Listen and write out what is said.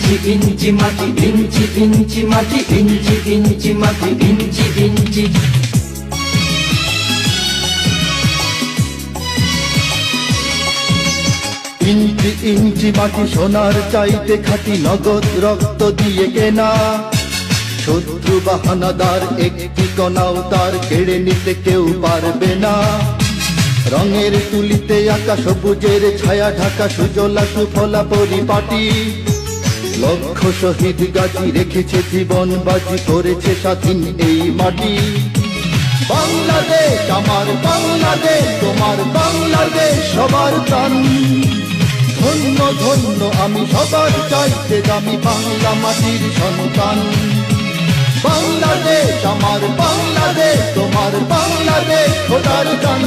ইঞ্চি ইঞ্চি মাটি, ইঞ্চি ইঞ্চি মাটি, ইঞ্চি ইঞ্চি মাটি, ইঞ্চি ইঞ্চি। ইঞ্চি ইঞ্চি মাটি সোনার চাইতে খাঁটি, নগদ রক্ত দিয়ে কেনা। শত্রু বাহানাদার একটি কণাও তার কেড়ে নিতে কেউ পারবে না। রঙের তুলিতে আঁকা সবুজের ছায়া ঢাকা সুজলা সুফলা পরিপাটি। লক্ষ শহীদ গাজী রেখেছে জীবন বাজি, করেছে স্বাধীন এই মাটি। বাংলাদেশ আমার বাংলাদেশ, তোমার বাংলাদেশ সবার প্রাণ। ধন্য ধন্য আমি সবার চাইতে দামি বাংলা মাটির সন্তান। বাংলাদেশ আমার বাংলাদেশ, তোমার বাংলাদেশ খোদার গান।